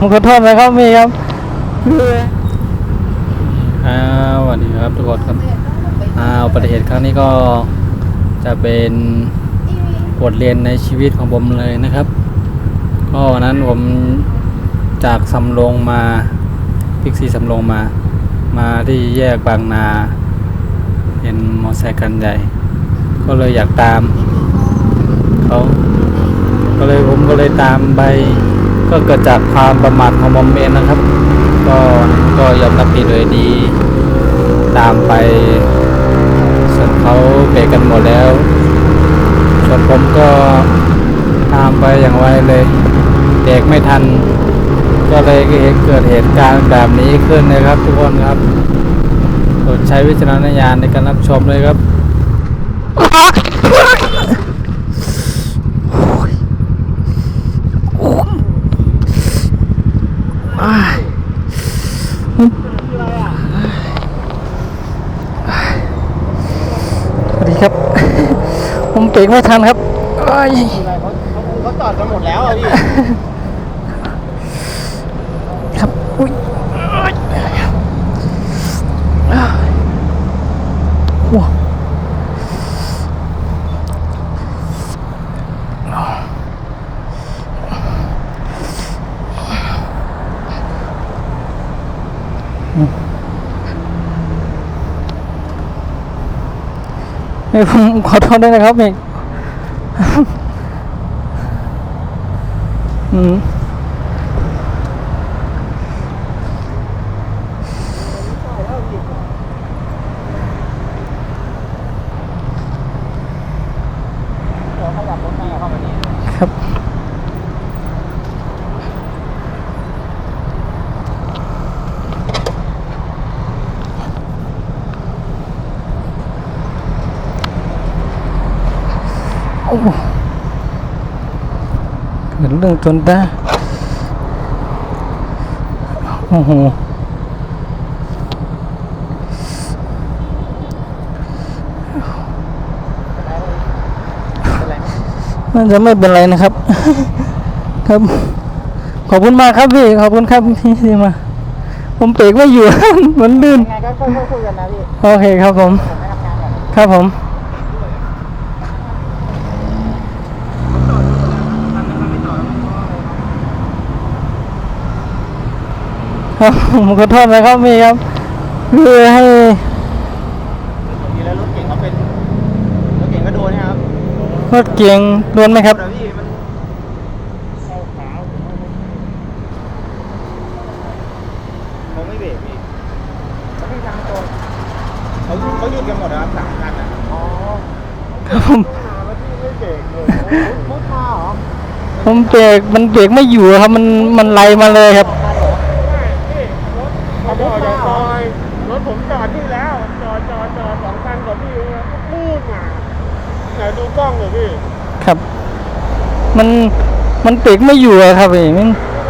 ผมขอโทษนะครับพี่ครับสวัสดีครับทุกคนครับอุบัติเหตุครั้งนี้ก็จะเป็นบทเรียนในชีวิตของผมเลยนะครับก็วันนั้นผมจากสำโรงมาพิกซีสำโรงมาที่แยกบางนาเห็นมอเตอร์ไซค์คันใหญ่ก็เลยอยากตามเขาผมก็เลยตามไปก็เกิดจากความประมาทของผมเองนะครับก็ยอมรับผิดโดยดีตามไปส่วนเขาเบรกกันหมดแล้วส่วนผมก็ตามไปอย่างไวเลยเบรกไม่ทันก็เลยเกิดเหตุการณ์แบบนี้ขึ้นนะครับทุกคนครับโปรดใช้วิจารณญาณในการรับชมเลยครับสวัสดีครับผมเบรกไม่ทันครับเขาจอดกันหมดแล้วอ่ะพี่ครับอุ้ยว้าวผมขอโทษด้วยนะครับเอกครับโอ้เกิดเรื่องจนได้โอ้โหน่าจะไม่เป็นไรนะครับ ครับขอบคุณมากครับพี่ขอบคุณครับพี่ที่มาผมเบรกไม่อยู่ มันลื่นยังไงก็ค่อยๆคุยกันนะพี่โอเคครับผมไม่ทำงานก่อนครับผมครับผมขอโทษนะครับพี่ครับคือให้ทีแล้วรถเก่งเขาเป็นรถเก่งก็โดนนะครับรถเกียงโดนไหมครับพี่มันเข้าขาวเขาไม่เบรกพี่เขาไม่ทางตรงเขาหยุดกันหมดนะครับ3 คันนะอ๋อครับผมแล้วพี่ไม่เบรกเลยรถมาเหรอผมเบรกมันเบรกไม่อยู่ครับมันไหลมาเลยครับรถผมจอดที่แล้วจอด2 คันกว่าพี่พูดมาไหนดูกล้องเลยพี่ครับมันเบรกไม่อยู่อะครับพี่ล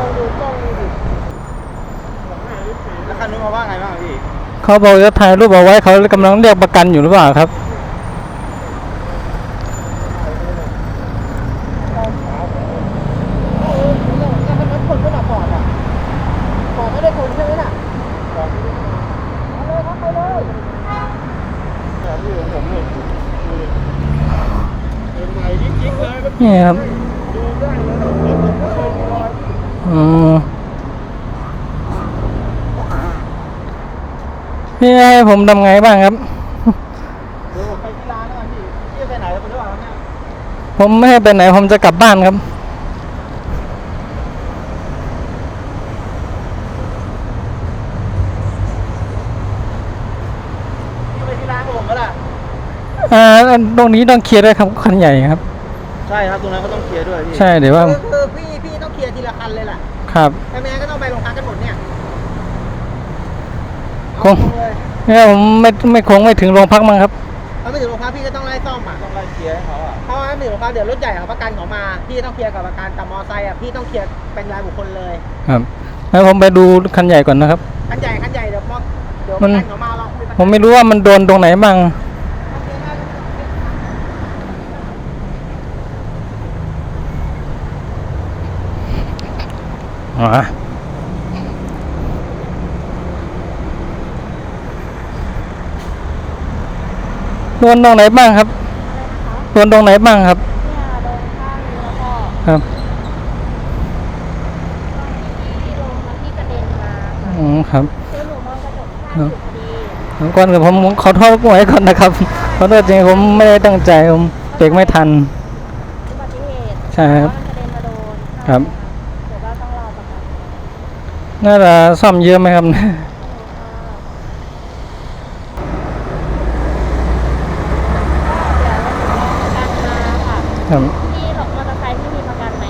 องดูกล้องดูดิแล้วคันนู้นมาว่าไงบ้างพี่เขาบอกจะถ่ายรูปเอาไว้เขากำลังเรียกประกันอยู่หรือเปล่าครับคนก็ดับปอดอ่ะปอดไม่ได้คนใช่ไหมน่ะไปเลยแบบนี้ของผมเลยเป็นใหม่จริงๆเลยนี่ครับดูได้เลยพี่ให้ผมทำไงบ้างครับดูไปที่ร้านแล้วกันพี่ไปไหนแล้วคุณรู้ป่ะเนี่ยผมไม่ให้ไปไหนผมจะกลับบ้านครับไปที่ร้านผมก็ล่ะตรงนี้ต้องเคลียร์ด้วยครับคันใหญ่ครับใช่ครับตรงนั้นก็ต้องเคลียร์ด้วยพี่ใช่เดี๋ยวว่าคือพี่ต้องเคลียร์ทีละคันเลยล่ะครับถ้าไม่งั้นก็ต้องไปโรงพักกันหมดเนี่ยคงเนี่ยผมไม่คงไม่ถึงโรงพักมั้งครับถ้าไม่ถึงโรงพักพี่ก็ต้องไล่ซ่อมอ่ะต้องไล่เคลียร์ให้เขาอ่ะเพราะว่าไม่ถึงโรงพักเดี๋ยวรถใหญ่เขาประกันเขามาพี่ต้องเคลียร์กับประกันแต่มอไซค์อ่ะพี่ต้องเคลียร์เป็นรายบุคคลเลยครับแล้วผมไปดูคันใหญ่ก่อนนะครับคันใหญ่เดี๋ยวประกันเขามาเราผมไม่รู้ว่ามันโดนตรงไหนบ้าง โดนตรงไหนบ้างครับโดนตรงไหนบ้างครับ เนี่ยโดนข้างนี้แล้วก็ ครับ ที่ลงมาที่กระเด็นมาค่ะ ครับ คือหนูมองกระจกข้างอยู่พอดี ก่อนอื่นผมขอโทษไว้ก่อนนะครับขอโทษจริงผมไม่ได้ตั้งใจผมเบรกไม่ทัน อุบัติเหตุ ใช่ครับ เพาะมันกระเด็นมาโดน ครับ เดี๋ยวก็ต้องรอประกัน น่าจะซ่อมเยอะไหมครับ ครับ ที่รถมอเตอร์ไซค์ที่มีประกันไหม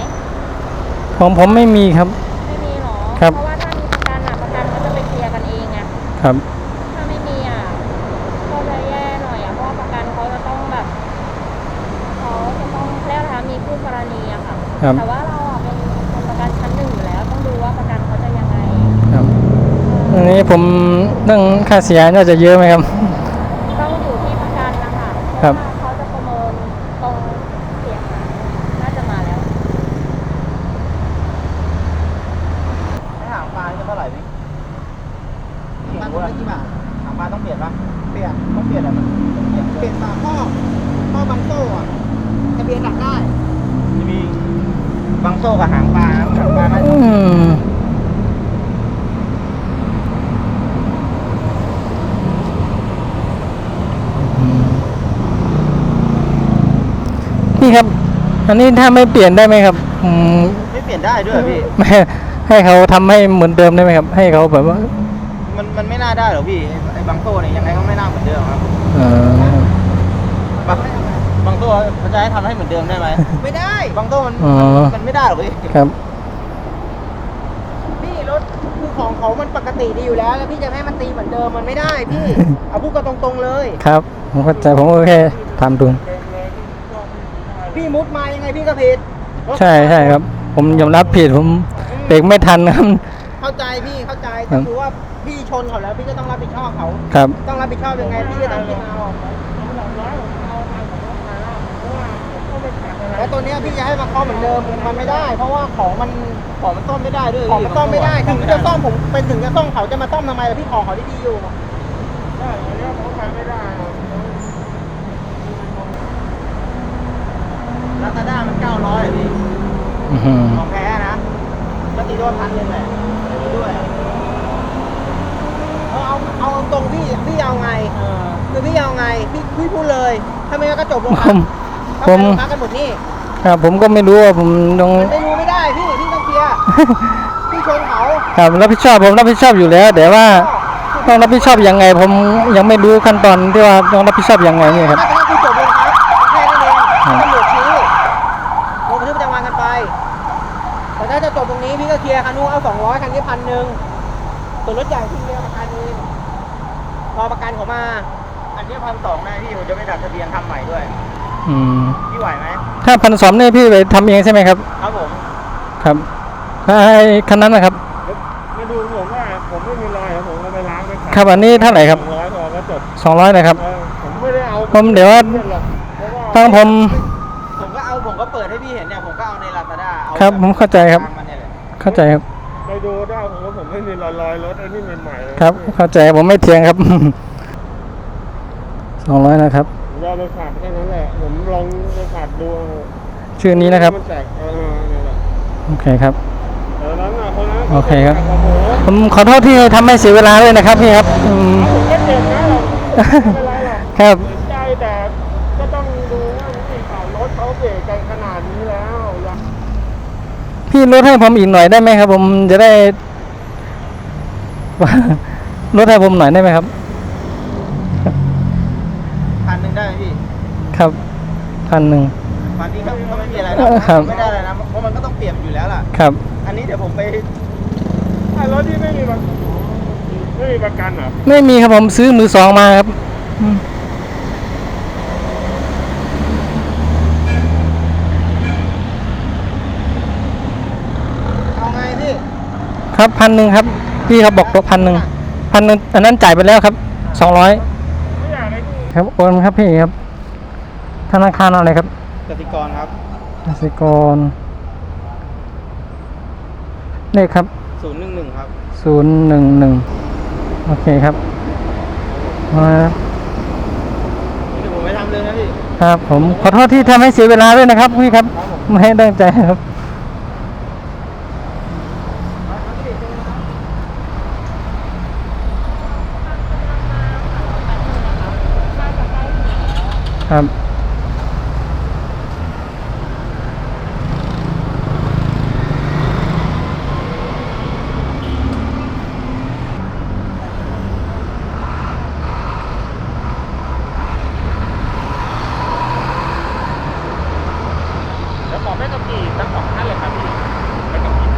ผมไม่มีครับ ไม่มีหรอ ครับ เพราะว่าถ้ามีประกันประกันเขาจะไปเคลียร์กันเองไง ครับ ถ้าไม่มีก็จะแย่หน่อยเพราะว่าประกันเขาจะต้องแบบเขาจะต้องเรียกอะไรมีคู่กรณีอะค่ะ ครับ แต่ว่าเราเป็นคนประกันชั้นหนึ่งอยู่แล้วต้องดูว่าประกันเขาจะยังไง ครับอันนี้ผมเรื่องค่าเสียน่าจะเยอะไหมครับ ต้องอยู่ที่ประกันนะคะ ครับ เพาะว่าเขาจะประเมินตรงเสียหายน่าจะมาแล้ว ให้หางปลาจะเท่าไหร่พี่มันไม่กี่บาทหางปลาต้องเปลี่ยนปะเปลี่ยนต้องเปลี่ยนอะไรมันเปลี่ยนฝาข้อบังโซ่อะทะเบียนหลักได้จะมีบังโซ่กับหางปลาหางปลาได้ อืมพี่ครับ อันนี้ถ้าไม่เปลี่ยนได้ไหมครับไม่เปลี่ยนได้ด้วยพี่ ไม่ให้เขาทำให้เหมือนเดิมได้ไหมครับ ให้เขาแบบว่า มันไม่น่าได้หรอกพี่ไอ้บังโซ่เนี่ยยังไงก็ไม่น่าเหมือนเดิมครับ เออ บังโซ่เขาจะให้ทำให้เหมือนเดิมได้ไหมไม่ได้บังโซ่มันไม่ได้หรอกพี่ ครับ พี่รถคือของเขามันปกติดีอยู่แล้วแล้วพี่จะให้มันตีเหมือนเดิมมันไม่ได้พี่ เอาพูดกันตรงๆเลย ครับ ผมเข้าใจผมก็แค่ทำดู พี่มุดมายังไงพี่ก็ผิด ใช่ใช่ครับ ผมยอมรับผิดผมเบรกไม่ทันครับ เข้าใจพี่เข้าใจ ครั แต่ บ คือว่าพี่ชนเขาแล้วพี่ก็ต้องรับผิดชอบเขา ครับ ต้องรับผิดชอบยังไงพี่ก็ต้องคิดเอาแล้วตัวเนี้ยพี่จะให้มาเคาะเหมือนเดิมมันไม่ได้ เพราะว่าของมันซ่อมไม่ได้ด้วยของมันซ่อมไม่ได้ถึงจะซ่อมผมเป็นถึงจะซ่อมเขาจะมาซ่อมทำไมล่ะพี่ของเขาดีๆอยู่ได้อันนี้ผมทำไม่ได้ลาซาด้ามัน900อ่ะพี่ อื้อหือ ของแท้นะแล้วตีด้วย1,000เลยตีด้วยเอาตรงพี่เอาไงคือพี่เอาไงพี่พูดเลยถ้าไม่งั้นก็จบลง ผม พักกันหมดนี่ ครับผมก็ไม่รู้ว่าผมต้อง มันไม่รู้ไม่ได้พี่ต้องเคลียร์พี่ชนเขา ครับรับผิดชอบผมรับผิดชอบอยู่แล้วแต่ว่าต้องรับผิดชอบยังไง ผมยังไม่รู้ขั้นตอนที่ว่าต้องรับผิดชอบยังไงนี่ครับ ถ้าคือจบลงครับแค่นั้นเองตำรวจชี้ลงบันทึกประจำวันกันไปแต่ถ้าจะจบตรงนี้พี่ก็เคลียร์คันนู้นเอา200คันนี้1,000ส่วนรถใหญ่พี่เรียกประกันเองรอประกันเขามาอันนี้1,200นะพี่ผมจะไปดัดทะเบียนทำใหม่ด้วย อืม พี่ไหวไหม ถ้า1,200นี่พี่ไปทำเองใช่ไหมครับ ครับผม ครับถ้าให้คันนั้นนะครับ มาดูผมว่าผมไม่มีรอยผมก็ไปล้างไปขัด ครับอันนี้เท่าไหร่ครับ 200พอก็จบ 200นะครับ ผมไม่ได้เอา ผมเดี๋ยวว่า หรอกเพราะว่า ตั้งผม ผมก็เปิดให้พี่เห็นเนี่ยผมก็เอาในลาซาด้า ครับผมเข้าใจครับ มันเนี่ยแหละ เข้าใจครับ ไปดูได้ผมว่าผมไม่มีรอยรถไอ้นี่ใหม่ๆเลย ครับ เข้าใจผมไม่เถียงครับ 200นะครับ ผมจะเอาไปขัดแค่นั้นแหละ ผมลองไปขัดดู ชื่อนี้นะครับ มันแตกนี่แหละ โอเคครับ แต่นั้นน่ะคนนั้น โอเคครับ โอ้โห ผมขอโทษที่ทำให้เสียเวลาเลยนะครับพี่ครับอืม ผมก็เจ็บนะเราไม่เป็นไรหรอก ครับ เสียใจแต่ก็ต้องดูว่าที่ขับรถเขาเบรกกันขนาดนี้แล้วอย่า พี่ลดให้ผมอีกหน่อยได้ไหมครับ ผมจะได้ ลดให้ผมหน่อยได้ไหมครับ 1,000ได้ไหมพี่ ครับ1,000 1,000นี้ก็ไม่มีอะไรนะครับ ไม่ได้อะไรนะเพราะมันก็ต้องเปลี่ยนอยู่แล้วล่ะ ครับ อันนี้เดี๋ยวผมไป ไอ้รถที่ไม่มีประกันเหรอ ไม่มีครับผมซื้อมือสองมาครับอืม เอาไงพี่ ครับ1,000ครับพี่เขาบอกตัว1,000อันนั้นจ่ายไปแล้วครับ200 ไม่อยากให้ดู ครับโอนครับพี่ครับธนาคารอะไรครับ กติกรครับ กสิกรเลขครับ 011ครับ 011โอเคครับมาครับ เดี๋ยวผม ครับผมขอโทษที่ทำให้เสียเวลาด้วยนะครับพี่ครับไม่ให้ตั้งใจครับครับ แล้วขอไม่ขับขี่ทั้งสองท่านเลยครับพี่ไม่ขับขี่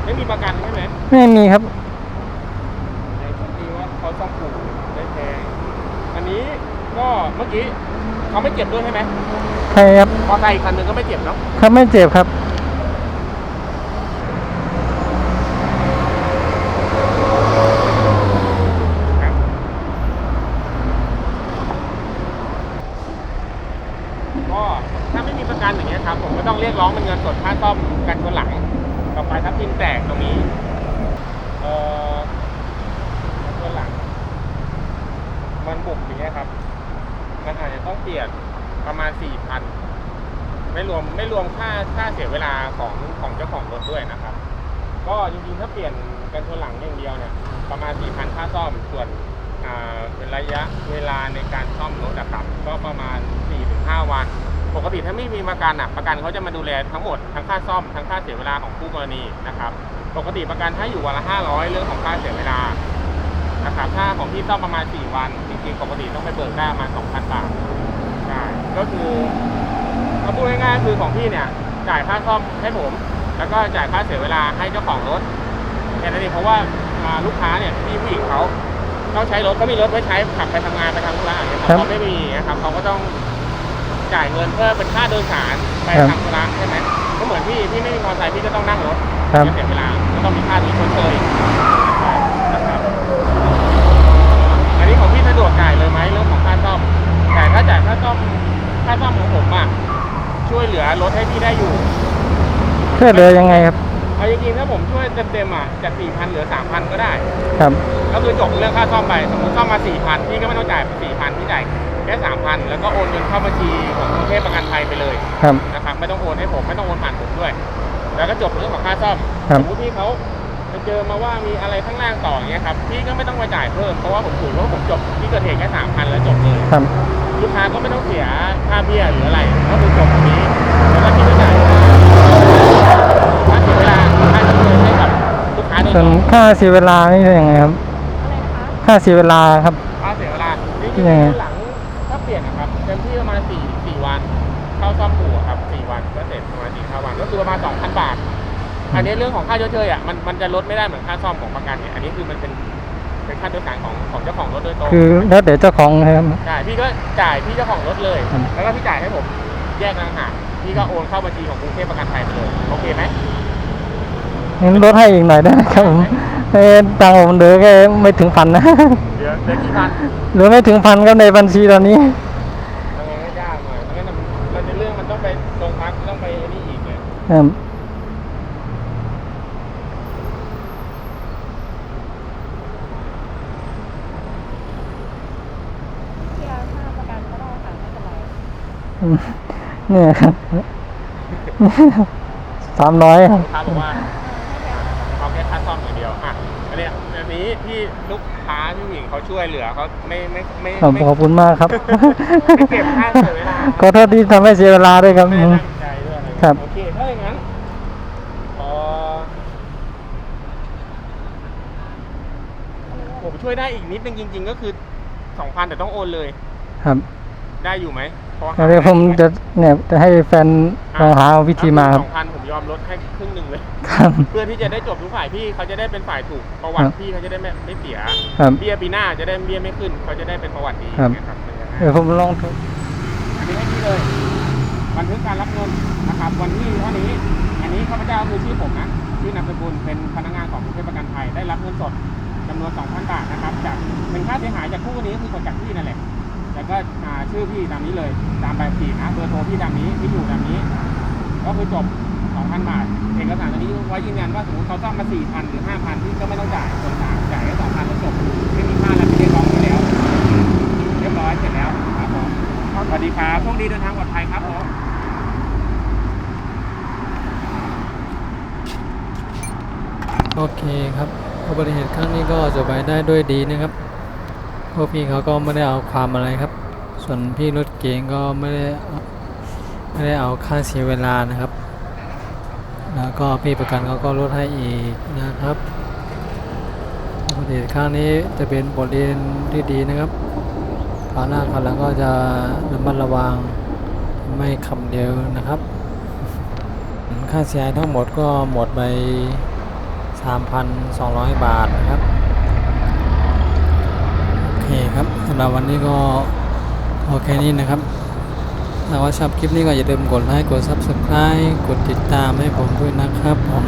ไม่มีประกันใช่ไหม ไม่มีครับ ในที่ว่าเขาต้องผูกได้แพงอันนี้ก็เมื่อกี้เขาไม่เจ็บด้วยใช่ไหม ใช่ครับ มอไซค์อีกคันหนึ่งก็ไม่เจ็บเนาะ ครับไม่เจ็บครับ ครับก็ถ้าไม่มีประกันอย่างเงี้ยครับผมก็ต้องเรียกร้องเป็นเงินสดค่าซ่อมกันชนหลังต่อไปถ้าพิมพ์แตกตรงนี้กันชนหลังมันบุกอย่างเงี้ยครับมันอาจจะต้องเปลี่ยนประมาณ 4,000 ไม่รวมค่าเสียเวลาของเจ้าของรถด้วยนะครับ ก็จริงๆถ้าเปลี่ยนกันชนหลังอย่างเดียวเนี่ยประมาณ 4,000 ค่าซ่อมส่วนเป็นระยะเวลาในการซ่อมรถนะครับก็ประมาณ 4-5 วัน ปกติถ้าไม่มีประกันประกันเขาจะมาดูแลทั้งหมดทั้งค่าซ่อมทั้งค่าเสียเวลาของคู่กรณีนะครับปกติประกันถ้าอยู่วันละ500เรื่องของค่าเสียเวลานะครับถ้าของพี่ซ่อมประมาณ4วันจริงๆปกติต้องไปเบิกได้ประมาณ 2,000 บาทใช่ก็คือเขาพูดง่ายๆคือของพี่เนี่ยจ่ายค่าซ่อมให้ผมแล้วก็จ่ายค่าเสียเวลาให้เจ้าของรถแค่นั้นเองเพราะว่าลูกค้าเนี่ยพี่ผู้หญิงเขาต้องใช้รถก็มีรถไว้ใช้ขับไปทำงานไปทำธุระอย่างเงี้ยเขาไม่มีนะครับเขาก็ต้องจ่ายเงินเพื่อเป็นค่าโดยสารไปทำธุระใช่ไหมก็เหมือนพี่ไม่มีมอเตอร์ไซค์พี่ก็ต้องนั่งรถเสียเวลาก็ต้องมีค่าที่ชดเชยนะครับอันนี้ของพี่สะดวกจ่ายเลยไหมเรื่องของค่าซ่อมแต่ถ้าจ่ายค่าซ่อมของผมช่วยเหลือรถให้พี่ได้อยู่ ช่วยเหลือยังไงครับ เอาจริงๆถ้าผมช่วยเต็มจาก 4,000 เหลือ 3,000 ก็ได้ ครับ ก็คือจบเรื่องค่าซ่อมไปสมมติซ่อมมา 4,000 พี่ก็ไม่ต้องจ่าย 4,000 พี่จ่ายแค่ 3,000 แล้วก็โอนเงินเข้าบัญชีของกรุงเทพประกันภัยไปเลย ครับ นะครับไม่ต้องโอนให้ผมไม่ต้องโอนผ่านผมด้วย แล้วก็จบเรื่องของค่าซ่อม ครับ สมมติพี่เขาไปเจอมาว่ามีอะไรข้างล่างต่ออย่างเงี้ยครับพี่ก็ไม่ต้องมาจ่ายเพิ่มเพราะว่าผมถือว่าผมจบที่เกิดเหตุแค่ 3,000 แล้วจบเลย ครับ ลูกค้าก็ไม่ต้องเสียค่าเบี้ยหรืออะไรก็คือจบตรงนี้แล้วก็พี่ก็จ่ายค่าเสียเวลาค่าชดเชยให้กับลูกค้าโดยต ส่วน รง ค่าเสียเวลานี่เป็นยังไงครับ อะไรนะคะ ค่าเสียเวลาครับ ค่าเสียเวลาจริง ยังไง ๆหลังถ้าเปลี่ยนนะครับเต็มที่ประมาณ4 วันเข้าซ่อมอู่ครับ4 วันก็เสร็จประมาณ4-5 วันก็คือประมาณ 2,000 บาทอันนี้เรื่องของค่าชดเชยมันจะลดไม่ได้เหมือนค่าซ่อมของประกันเนี่ยอันนี้คือมันเป็นค่าโดยสารของเจ้าของรถโดยตรง คือแล้วแต่เจ้าของนะครับ ใช่พี่ก็จ่ายพี่เจ้าของรถเลย ครับ แล้วก็พี่จ่ายให้ผมแยกต่างหากพี่ก็โอนเข้าบัญชีของกรุงเทพประกันภัยไปเลยโอเคไหม งั้นลดให้อีกหน่อยได้ไหมครับผมตังค์ผมเหลือแค่ไม่ถึงพันนะ เดี๋ยวกี่พัน เหลือไม่ถึงพันครับในบัญชีตอนนี้ ยังไงก็ยากหน่อยเพราะงั้นมันในเรื่องมันต้องไปโรงพักต้องไปไอ้นี่อีกเนี่ย ครับ เคลียร์ค่าประกันก็ได้ค่ะไม่เป็นไร เนี่ยครับ 300ครับ ลูกค้าบอกว่าเอาแค่ค่าซ่อมอย่างเดียวอันนี้ที่ลูกค้าพี่หญิงเขาช่วยเหลือเขาไม่ ขอบคุณมากครับ ไม่เก็บค่าเสียเวลา ขอโทษที่ทำให้เสียเวลาด้วยครับ ไม่ได้ตั้งใจด้วยอะไร ครับ โอเคถ้าอย่างนั้นผมช่วยได้อีกนิดนึงจริง ๆ ก็คือ 2,000 แต่ต้องโอนเลย ครับ ได้อยู่ไหมพอหา เดี๋ยวผมจะให้แฟนลองหาวิธีมาครับ 2,000 ผมยอมลดให้ครึ่งหนึ่งเลย ครับ เพื่อที่จะได้จบทุกฝ่ายพี่เขาจะได้เป็นฝ่ายถูกประวัติพี่เขาจะได้ไม่เสีย ครับ เบี้ยปีหน้าจะได้เบี้ยไม่ขึ้นเขาจะได้เป็นประวัติดี ครับ นะครับเป็นอย่างนั้น เดี๋ยวผมลองดู อันนี้ให้พี่เลยบันทึกการรับเงินนะครับวันที่เท่านี้อันนี้ข้าพเจ้าคือชื่อผมนะชื่อนามสกุลเป็นพนักงานของกรุงเทพประกันภัยได้รับเงินสดจำนวน 2,000 บาทนะครับจากเป็นค่าเสียหายจากคู่นี้คือคนจากพี่นั่นแหละแล้วก็ชื่อพี่ตามนี้เลยตามใบขับขี่นะเบอร์โทรพี่ตามนี้ที่อยู่ตามนี้ ก็คือจบ 2,000 บาทเอกสารตัวนี้ไว้ยืนยันว่าสมมติเขาซ่อมมา 4,000 หรือ 5,000 พี่ก็ไม่ต้องจ่ายส่วนต่างจ่ายแค่ 2,000 แล้วจบไม่มีค่าอะไรไม่ได้ร้องไปแล้วเรียบร้อยเสร็จแล้วครับผมขออ ดีเดินทางปลอดภัยครับผม โอเคครับอุบัติเหตุครั้งนี้ก็จบไปได้ด้วยดีนะครับพวกพี่เขาก็ไม่ได้เอาความอะไรครับ ส่วนพี่รถเก๋งก็ไม่ได้เอาค่าเสียเวลานะครับ แล้วก็พี่ประกันเขาก็ลดให้อีกนะครับอุบัติเหตุครั้งนี้จะเป็นบทเรียนที่ดีนะครับคราวหน้าคราวหลังก็จะระมัดระวังไม่ขับเร็วนะครับค่าเสียหายทั้งหมดก็หมดไป 3,200 บาทนะครับโอเคครับสำหรับวันนี้ก็โอเคนี้นะครับถ้าว่าชอบคลิปนี้ก็อย่าลืมกดไลค์กด Subscribe กดติดตามให้ผมด้วยนะครับผม